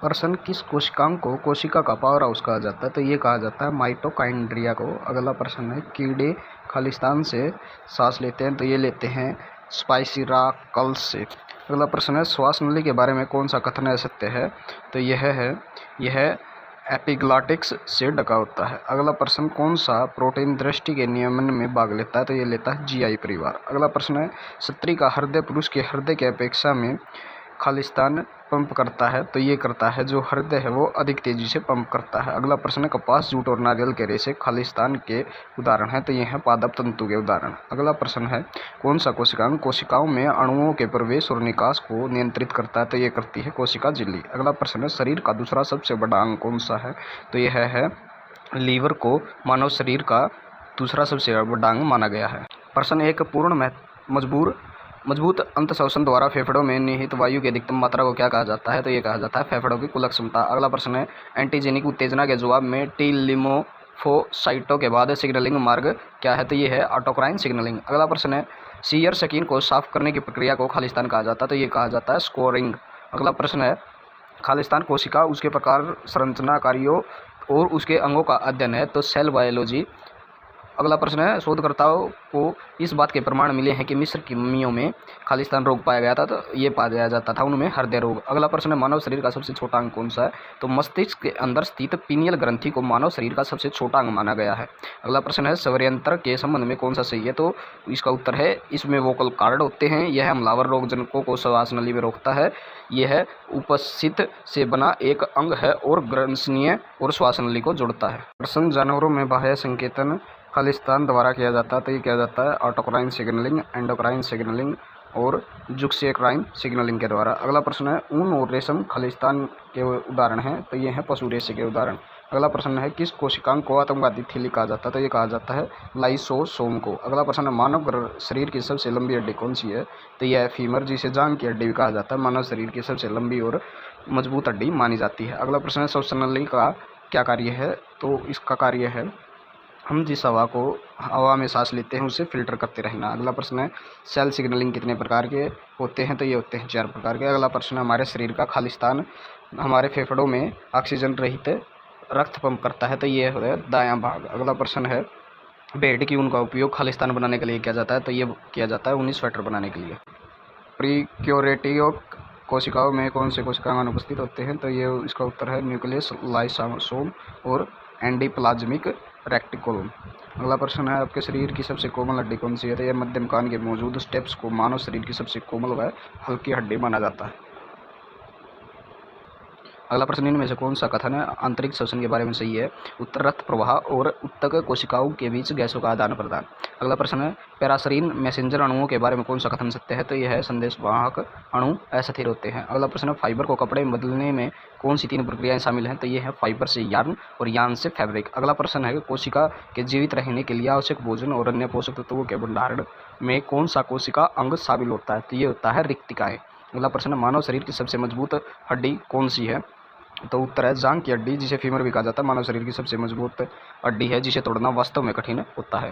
प्रश्न, किस कोशिकांग को कोशिका का पावर हाउस कहा जाता है? तो ये कहा जाता है माइटोकॉन्ड्रिया को। अगला प्रश्न है, कीड़े खालिस्तान से सांस लेते हैं? तो ये लेते हैं स्पाइरैकल्स से। अगला प्रश्न है, श्वास नली के बारे में कौन सा कथन असत्य है? तो यह एपिग्लॉटिक्स से ढका होता है। अगला प्रश्न, कौन सा प्रोटीन दृष्टि के नियमन में भाग लेता है? तो ये लेता है जीआई परिवार। अगला प्रश्न है, स्त्री का हृदय पुरुष के हृदय की अपेक्षा में खालिस्तान पंप करता है? तो ये करता है, जो हृदय है वो अधिक तेजी से पंप करता है। अगला प्रश्न है, कपास, जूट और नारियल के रेशे खालिस्तान के उदाहरण हैं? तो ये हैं पादप तंतु के उदाहरण। अगला प्रश्न है, कौन सा कोशिकांग कोशिकाओं में अणुओं के प्रवेश और निकास को नियंत्रित करता है? तो ये करती है कोशिका झिल्ली। अगला प्रश्न है, शरीर का दूसरा सबसे बड़ा अंग कौन सा है? तो यह है लीवर को मानव शरीर का दूसरा सबसे बड़ा अंग माना गया है। प्रश्न 1, पूर्ण मजबूत अंतःशोषण द्वारा फेफड़ों में निहित वायु की अधिकतम मात्रा को क्या कहा जाता है? तो ये कहा जाता है फेफड़ों की कुल क्षमता। अगला प्रश्न है, एंटीजेनिक उत्तेजना के जवाब में टी लिम्फोसाइटों के बाद सिग्नलिंग मार्ग क्या है? तो ये है ऑटोक्राइन सिग्नलिंग। अगला प्रश्न है, शीयर स्किन को साफ करने की प्रक्रिया को खालिस्तान कहा जाता है? तो ये कहा जाता है स्कोरिंग। अगला प्रश्न है, खालिस्तान कोशिका, उसके प्रकार, संरचना, कार्यों और उसके अंगों का अध्ययन है? तो सेल बायोलॉजी। अगला प्रश्न है, शोधकर्ताओं को इस बात के प्रमाण मिले हैं कि मिस्र की मम्मियों में खालिस्तान रोग पाया गया था? तो ये पाया जाता था उनमें हृदय रोग। अगला प्रश्न है, मानव शरीर का सबसे छोटा अंग कौन सा है? तो मस्तिष्क के अंदर स्थित पीनियल ग्रंथि को मानव शरीर का सबसे छोटा अंग माना गया है। अगला प्रश्न है, स्वरयंत्र के संबंध में कौन सा सही है? तो इसका उत्तर है, इसमें वोकल कॉर्ड होते हैं। यह हमलावर रोगजनकों को श्वास नली में रोकता है। यह उपस्थित से बना एक अंग है और ग्रंथनीय और श्वास नली को जोड़ता है। प्रश्न, जानवरों में बाह्य संकेतन खालिस्तान द्वारा किया जाता है? तो ये किया जाता है ऑटोक्राइन सिग्नलिंग, एंडोक्राइन सिग्नलिंग और जुक्सेक्राइन सिग्नलिंग के द्वारा। अगला प्रश्न है, ऊन और रेशम खालिस्तान के उदाहरण हैं? तो ये हैं पशु रेशे के उदाहरण। अगला प्रश्न है, किस कोशिकांग को आतंकवादी थैली कहा जाता है? तो ये कहा जाता है लाइसोसोम को। अगला प्रश्न है, मानव शरीर की सबसे लंबी हड्डी कौन सी है? तो यह है फीमर, जिसे जांघ की हड्डी भी कहा जाता है। मानव शरीर की सबसे लंबी और मजबूत हड्डी मानी जाती है। अगला प्रश्न है, श्वसन नली का क्या कार्य है? तो इसका कार्य है, हम जिस हवा में सांस लेते हैं उसे फिल्टर करते रहना। अगला प्रश्न है, सेल सिग्नलिंग कितने प्रकार के होते हैं? तो ये होते हैं 4 प्रकार के। अगला प्रश्न है, हमारे शरीर का खालिस्तान हमारे फेफड़ों में ऑक्सीजन रहित रक्त पंप करता है? तो ये है दायां भाग। अगला प्रश्न है, भेड़ की ऊन का उपयोग खालिस्तान बनाने के लिए किया जाता है? तो ये किया जाता है ऊनी स्वेटर बनाने के लिए। प्रीक्योरेटिव कोशिकाओं में कौन से कोशिकांग अनुपस्थित होते हैं? तो ये इसका उत्तर है न्यूक्लियस, लाइसोसोम और एंडोप्लाज्मिक रेटिकुलम। अगला प्रश्न है, आपके शरीर की सबसे कोमल हड्डी कौन सी है? तो यह मध्यम कान के मौजूद स्टेप्स को मानव शरीर की सबसे कोमल व हल्की हड्डी माना जाता है। अगला प्रश्न, इनमें से कौन सा कथन है आंतरिक श्वसन के बारे में सही है? उत्तर, रक्त प्रवाह और उत्तक कोशिकाओं के बीच गैसों का आदान प्रदान। अगला प्रश्न है, पैरासरीन मैसेंजर अणुओं के बारे में कौन सा कथन सत्य है? तो यह है संदेशवाहक अणु अस्थिर होते हैं। अगला प्रश्न है, फाइबर को कपड़े में बदलने में कौन सी 3 प्रक्रियाएं शामिल हैं? तो ये है फाइबर से यार्न और यार्न से फैब्रिक। अगला प्रश्न है, कोशिका के जीवित रहने के लिए आवश्यक भोजन और अन्य पोषक तत्वों के भंडारण में कौन सा कोशिका अंग शामिल होता है? तो ये होता है रिक्तिकाएं। अगला प्रश्न है, मानव शरीर की सबसे मजबूत हड्डी कौन सी है? तो उत्तर है जांघ की हड्डी, जिसे फीमर भी कहा जाता है। मानव शरीर की सबसे मजबूत हड्डी है जिसे तोड़ना वास्तव में कठिन होता है।